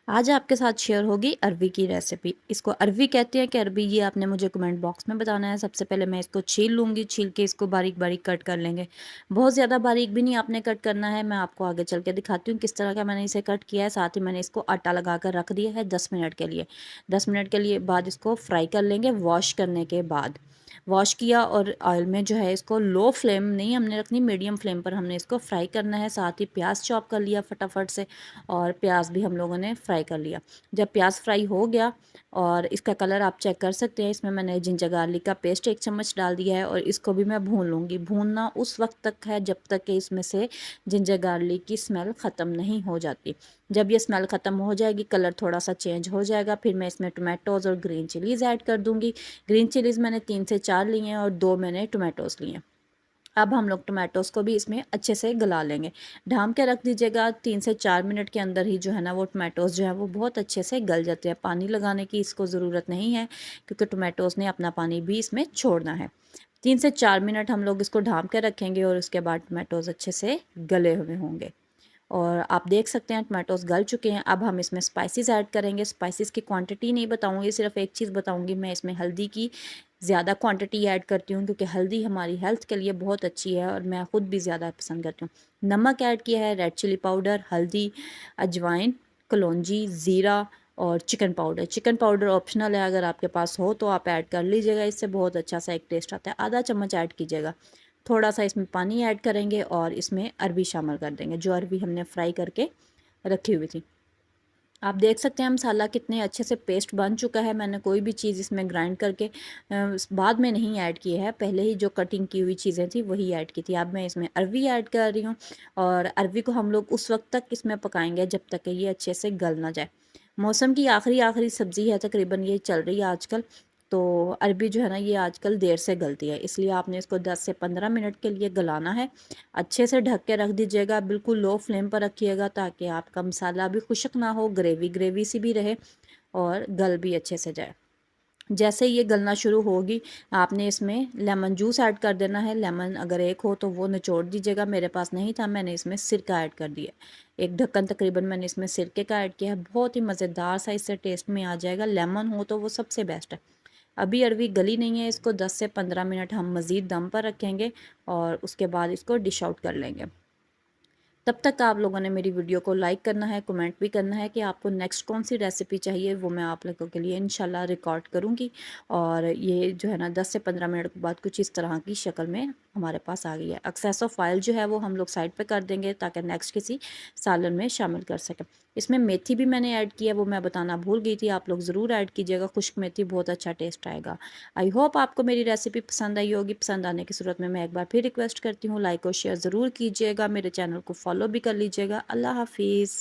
आज आपके साथ शेयर होगी अरवी की रेसिपी। इसको अरवी कहते हैं कि अरबी, ये आपने मुझे कमेंट बॉक्स में बताना है। सबसे पहले मैं इसको छील लूँगी, छील के इसको बारीक बारीक कट कर लेंगे। बहुत ज़्यादा बारीक भी नहीं आपने कट करना है, मैं आपको आगे चल के दिखाती हूँ किस तरह का मैंने इसे कट किया है। साथ ही मैंने इसको आटा लगा कर रख दिया है 10 मिनट के लिए। 10 मिनट के लिए बाद इसको फ्राई कर लेंगे वॉश करने के बाद। वॉश किया और ऑयल में जो है इसको लो फ्लेम नहीं हमने रखनी, मीडियम फ्लेम पर हमने इसको फ्राई करना है। साथ ही प्याज चॉप कर लिया फटाफट से, और प्याज भी हम लोगों ने फ्राई कर लिया। जब प्याज फ्राई हो गया और इसका कलर आप चेक कर सकते हैं, इसमें मैंने जिंजर गार्लिक का पेस्ट 1 चम्मच डाल दिया है और इसको भी मैं भून लूँगी। भूनना उस वक्त तक है जब तक कि इसमें से जिंजर गार्लिक की स्मेल ख़त्म नहीं हो जाती। जब ये स्मेल ख़त्म हो जाएगी, कलर थोड़ा सा चेंज हो जाएगा, फिर मैं इसमें टोमेटोज़ और ग्रीन चिलीज़ ऐड कर दूँगी। ग्रीन चिलीज़ मैंने 3 से 4 लिए हैं और 2 मैंने टोमेटोज़ लिए हैं। अब हम लोग टोमेटोज़ को भी इसमें अच्छे से गला लेंगे। ढाँप के रख दीजिएगा, 3 से 4 मिनट के अंदर ही जो है ना वो टोमेटोज़ जो है वो बहुत अच्छे से गल जाते हैं। पानी लगाने की इसको ज़रूरत नहीं है, क्योंकि टोमेटोज़ ने अपना पानी भी इसमें छोड़ना है। 3 से 4 मिनट हम लोग इसको ढाँप के रखेंगे और उसके बाद टोमेटोज़ अच्छे से गले हुए होंगे। और आप देख सकते हैं टमाटोज़ गल चुके हैं। अब हम इसमें स्पाइसेस ऐड करेंगे। स्पाइसेस की क्वांटिटी नहीं बताऊंगी, सिर्फ एक चीज़ बताऊंगी, मैं इसमें हल्दी की ज़्यादा क्वांटिटी ऐड करती हूँ, क्योंकि हल्दी हमारी हेल्थ के लिए बहुत अच्छी है और मैं ख़ुद भी ज़्यादा पसंद करती हूँ। नमक ऐड किया है, रेड चिली पाउडर, हल्दी, अजवाइन, कलौंजी, ज़ीरा और chicken powder. Chicken powder optional है, अगर आपके पास हो तो आप ऐड कर लीजिएगा, इससे बहुत अच्छा सा एक टेस्ट आता है। आधा चम्मच ऐड कीजिएगा। थोड़ा सा इसमें पानी ऐड करेंगे और इसमें अरबी शामिल कर देंगे, जो अरबी हमने फ्राई करके रखी हुई थी। आप देख सकते हैं मसाला कितने अच्छे से पेस्ट बन चुका है। मैंने कोई भी चीज़ इसमें ग्राइंड करके बाद में नहीं ऐड की है, पहले ही जो कटिंग की हुई चीज़ें थी वही ऐड की थी। अब मैं इसमें अरबी ऐड कर रही हूँ और अरबी को हम लोग उस वक्त तक इसमें पकाएंगे जब तक कि ये अच्छे से गल ना जाए। मौसम की आखिरी सब्ज़ी है, तकरीबन ये चल रही है आजकल। तो अरबी जो है ना ये आजकल देर से गलती है, इसलिए आपने इसको 10 से 15 मिनट के लिए गलाना है। अच्छे से ढक के रख दीजिएगा, बिल्कुल लो फ्लेम पर रखिएगा, ताकि आपका मसाला भी खुश्क ना हो, ग्रेवी ग्रेवी सी भी रहे और गल भी अच्छे से जाए। जैसे ये गलना शुरू होगी, आपने इसमें लेमन जूस ऐड कर देना है। लेमन अगर एक हो तो वो निचोड़ दीजिएगा, मेरे पास नहीं था, मैंने इसमें सिरका ऐड कर दिया। एक ढक्कन तकरीबन मैंने इसमें सिरके का ऐड किया है, बहुत ही मज़ेदार सा इससे टेस्ट में आ जाएगा। लेमन हो तो वो सबसे बेस्ट है। अभी अरवी गली नहीं है, इसको 10 से 15 मिनट हम मज़ीद दम पर रखेंगे और उसके बाद इसको डिश आउट कर लेंगे। तब तक आप लोगों ने मेरी वीडियो को लाइक करना है, कमेंट भी करना है कि आपको नेक्स्ट कौन सी रेसिपी चाहिए, वो मैं आप लोगों के लिए इंशाल्लाह रिकॉर्ड करूँगी। और ये जो है ना 10 से 15 मिनट के बाद कुछ इस तरह की शक्ल में हमारे पास आ गई है। एक्सेस ऑफ ऑयल जो है वो हम लोग साइड पे कर देंगे, ताकि नेक्स्ट किसी सालन में शामिल कर सकें। इसमें मेथी भी मैंने ऐड किया, वो मैं बताना भूल गई थी, आप लोग ज़रूर ऐड कीजिएगा, खुश्क मेथी, बहुत अच्छा टेस्ट आएगा। आई होप आपको मेरी रेसिपी पसंद आई होगी। पसंद आने की सूरत में मैं एक बार फिर रिक्वेस्ट करती हूँ, लाइक और शेयर ज़रूर कीजिएगा, मेरे चैनल को फॉलो भी कर लीजिएगा। अल्लाह हाफिज़।